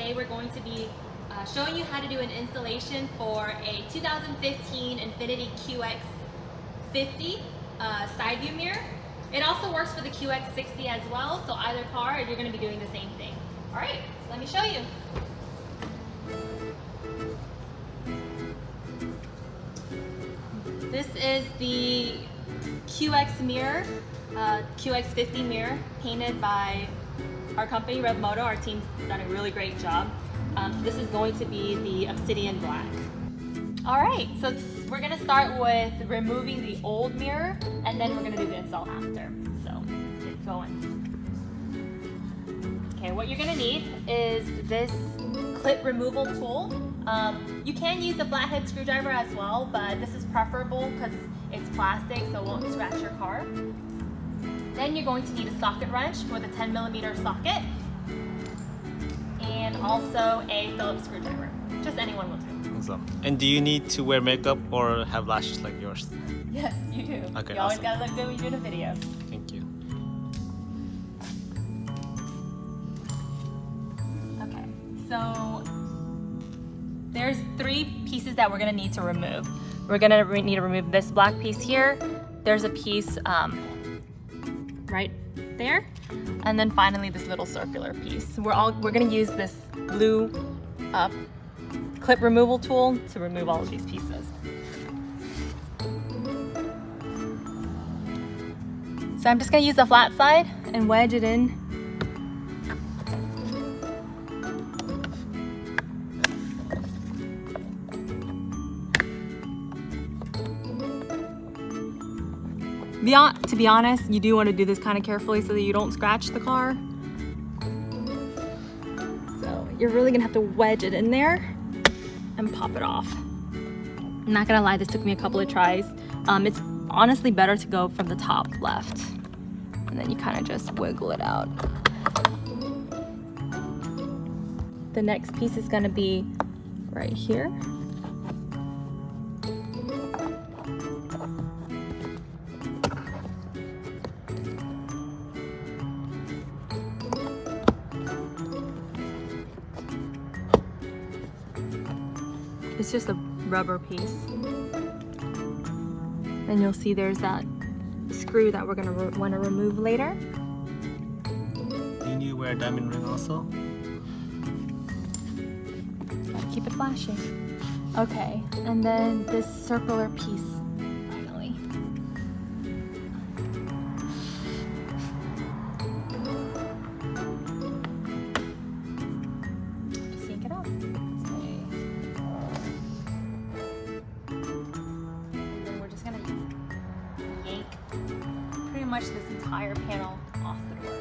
today we're going to be showing you how to do an installation for a 2015 Infiniti Q50 side view mirror. It also works for the QX60 as well, so either car you're going to be doing the same thing. Alright, so let me show you. This is the QX mirror, QX50 mirror, painted by our company, ReveMoto. Our team's done a really great job. This is going to be the obsidian black. All right, so we're gonna start with removing the old mirror, and then we're gonna do the install after. So let's get going. Okay, what you're gonna need is this clip removal tool. You can use a flathead screwdriver as well, but this is preferable because it's plastic, so it won't scratch your car. Then you're going to need a socket wrench with a 10mm socket, and also a Phillips screwdriver. Just anyone will do. Awesome. And do you need to wear makeup or have lashes like yours? Yes, you do. Okay, you always awesome. gotta look good when you're doing a video. Thank you. Okay, so there's 3 pieces that we're gonna need to remove. We're gonna need to remove this black piece here. There's a piece right there, and then finally this little circular piece. We're gonna use this blue clip removal tool to remove all of these pieces. So I'm just gonna use the flat side and wedge it in. To be honest, you do want to do this kind of carefully so that you don't scratch the car. So you're really gonna have to wedge it in there and pop it off. I'm not gonna lie, this took me a couple of tries. It's honestly better to go from the top left, and then you kind of just wiggle it out. The next piece is gonna be right here. It's just a rubber piece. And you'll see there's that screw that we're gonna want to remove later. Do you need to wear a diamond ring also? Gotta keep it flashing. Okay, and then this circular piece, finally. Just yank it off. Pretty much this entire panel off the door.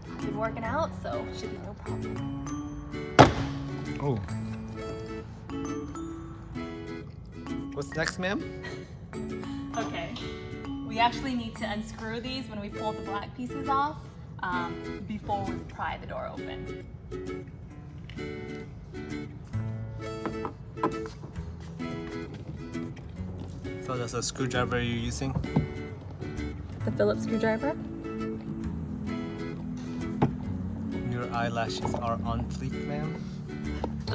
I've been working out, so should be no problem. Oh. What's next, ma'am? Okay, we actually need to unscrew these when we pull the black pieces off before we pry the door open. So that's a screwdriver you're using? The Phillips screwdriver. Your eyelashes are on fleek, ma'am.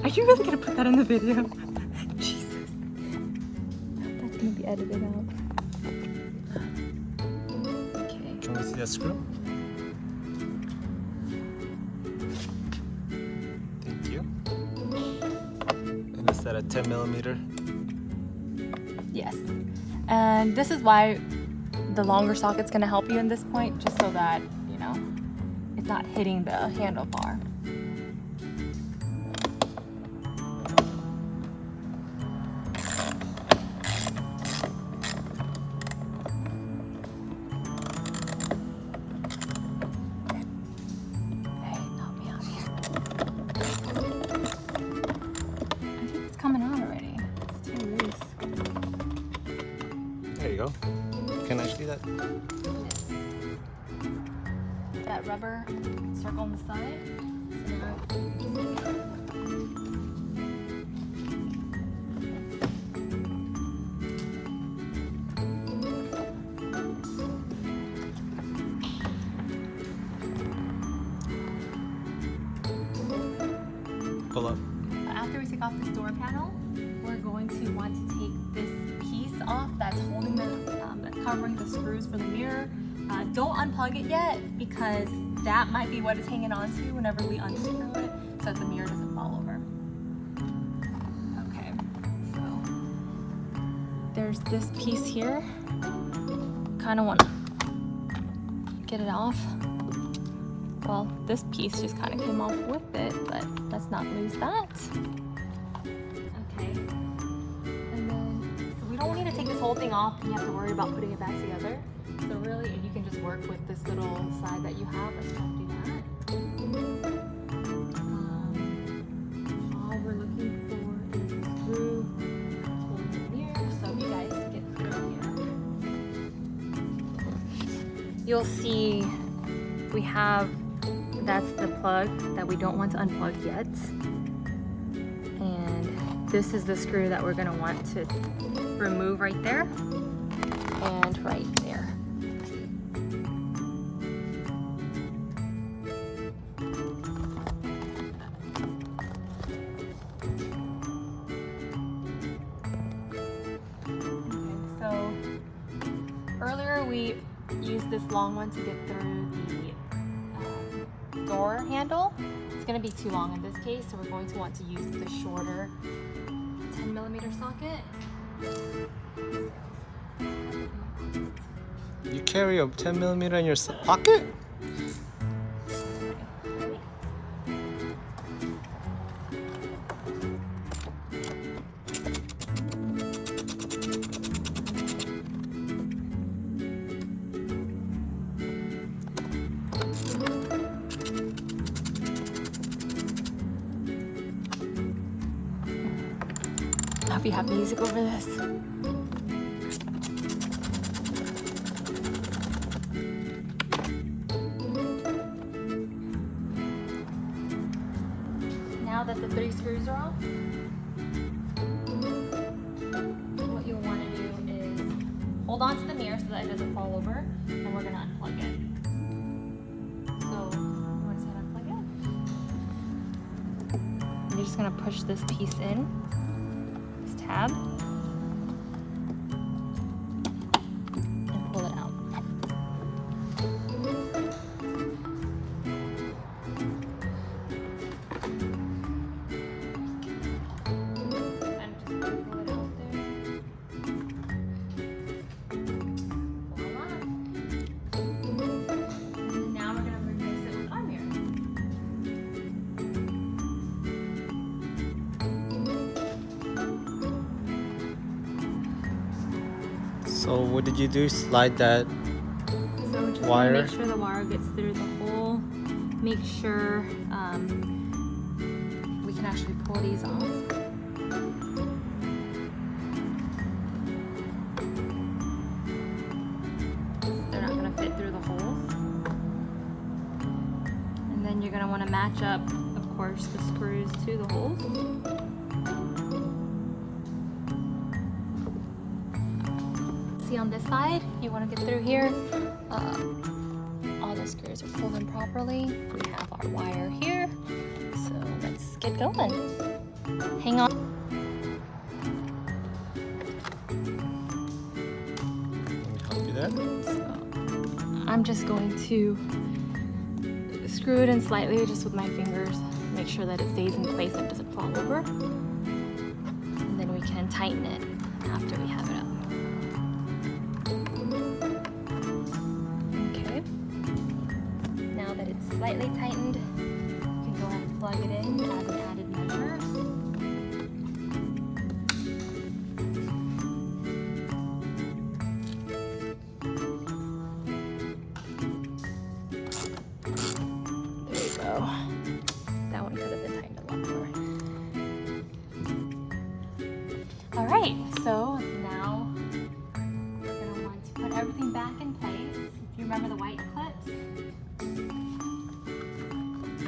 Are you really gonna put that in the video? Jesus. That's gonna be edited out. Okay. Do you want to see that screw? Thank you. And is that a 10mm? Yes. And this is why the longer socket's gonna help you in this point, just so that, you know, it's not hitting the handlebar. Hey, help me out here. I think it's coming out already. It's too loose. There you go. Can I see that? That rubber circle on the side. So now take off this door panel, we're going to want to take this piece off that's holding the, that's covering the screws for the mirror. Don't unplug it yet because that might be what it's hanging on to whenever we unscrew it so that the mirror doesn't fall over. Okay, so there's this piece here. Kind of want to get it off. Well, this piece just kind of came off with it, but let's not lose that. Okay. And then, so we don't need to take this whole thing off and you have to worry about putting it back together. So really, if you can just work with this little side that you have, let's try to do that. All we're looking for is a screw holding the mirror. So if you guys get through here, you'll see we have, that's the plug that we don't want to unplug yet. And this is the screw that we're going to want to remove right there and right there. Okay, so earlier we used this long one to get through the door handle. It's going to be too long in this case, so we're going to want to use the shorter 10mm socket. You carry a 10mm in your pocket? I hope you have music over this. Now that the 3 screws are off, what you'll want to do is hold on to the mirror so that it doesn't fall over, and we're going to unplug it. So, you want to say unplug it? And you're just going to push this piece in. Tab and pull it out. And just pull it out there. Voila. And now we're going to replace it with our mirror. So what did you do? Slide that So just wire? Make sure the wire gets through the hole. Make sure we can actually pull these off. They're not going to fit through the holes. And then you're going to want to match up, of course, the screws to the holes. See on this side, you want to get through here. All the screws are pulled in properly. We have our wire here. So let's get going. Hang on. Can you do that? So I'm just going to screw it in slightly just with my fingers. Make sure that it stays in place and doesn't fall over. And then we can tighten it after we have it up. Slightly tightened, you can go ahead and plug it in as an added measure. There you go. That one could have been tightened a lot more. Alright, so now we're going to want to put everything back in place. If you remember the white clips,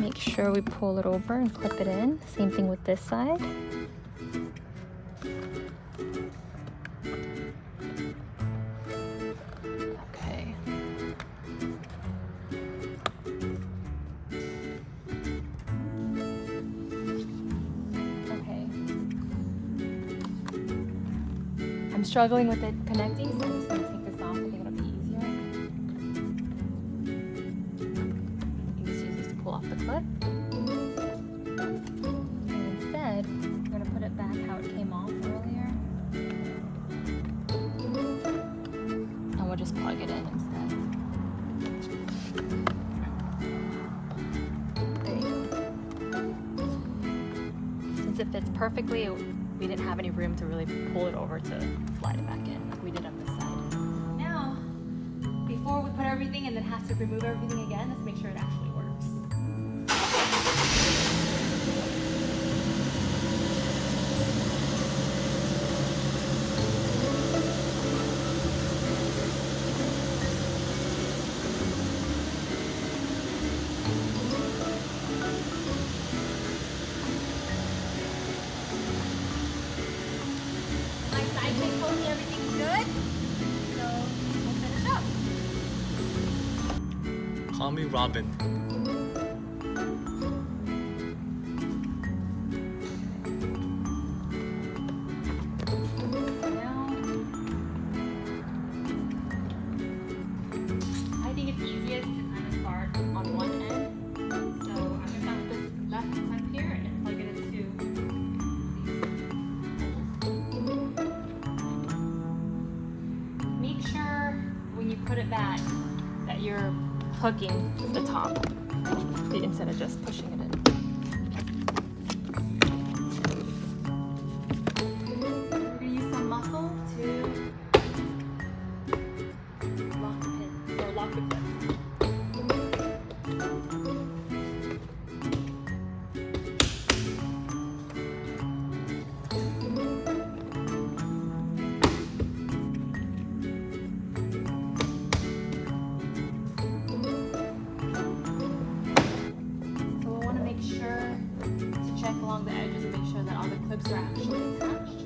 make sure we pull it over and clip it in. Same thing with this side. Okay. Okay, I'm struggling with it connecting, so I'm just going to take this off. I think it'll be easier. You can just use this to pull off the clip. And instead, I'm going to put it back how it came off earlier. And we'll just plug it in instead. There you go. Since it fits perfectly, we didn't have any room to really pull it over to slide it back in like we did on this side. Now, before we put everything and then have to remove everything again, let's make sure it actually works. I think hopefully everything's good, so we'll finish up. Call me Robin. Now, I think it's easiest to kind of start on one end. So I'm going to start with this left clamp here and plug it into these holes. Make sure when you put it back that you're hooking the top instead of just pushing it in. We're going to use some muscle to lock the pin, or lock the clip. Check along the edges and make sure that all the clips are actually attached.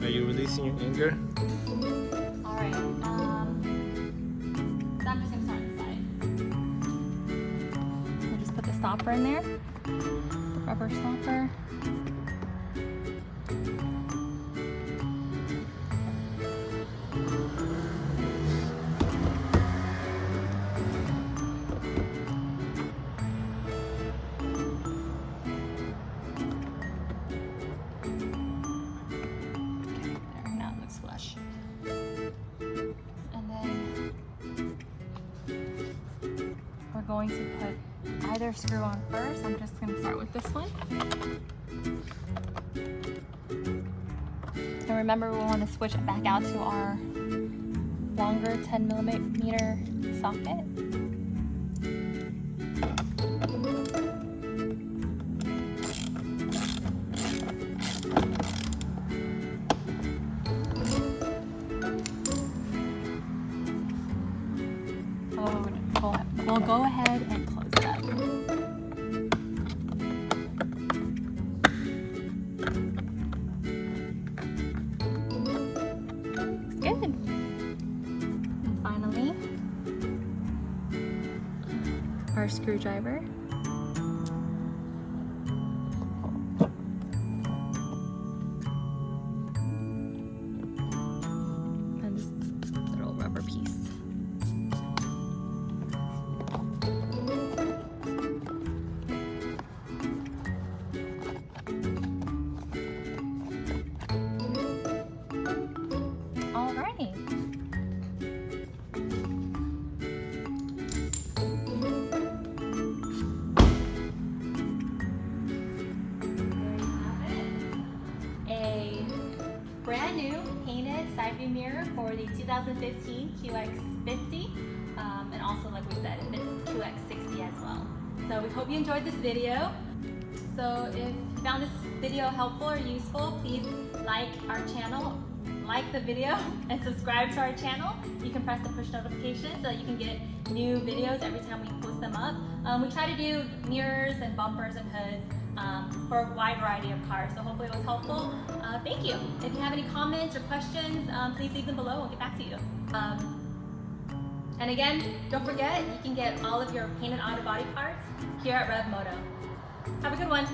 Are you releasing your anger? Alright, so I'm just going to start on the side. We'll just put the stopper in there, the rubber stopper. Going to put either screw on first. I'm just going to start with this one. And remember, we want to switch it back out to our longer 10mm socket. We'll go ahead and close it up. Looks good. And finally, our screwdriver. And this little rubber piece. Brand new painted side view mirror for the 2015 Q50, and also, like we said, it's QX60 as well. So we hope you enjoyed this video. So if you found this video helpful or useful, please like our channel, like the video, and subscribe to our channel. You can press the push notification so that you can get new videos every time we post them up. We try to do mirrors and bumpers and hoods for a wide variety of cars, so hopefully it was helpful. Thank you. If you have any comments or questions, please leave them below. We'll get back to you. And again, don't forget, you can get all of your painted auto body parts here at ReveMoto. Have a good one.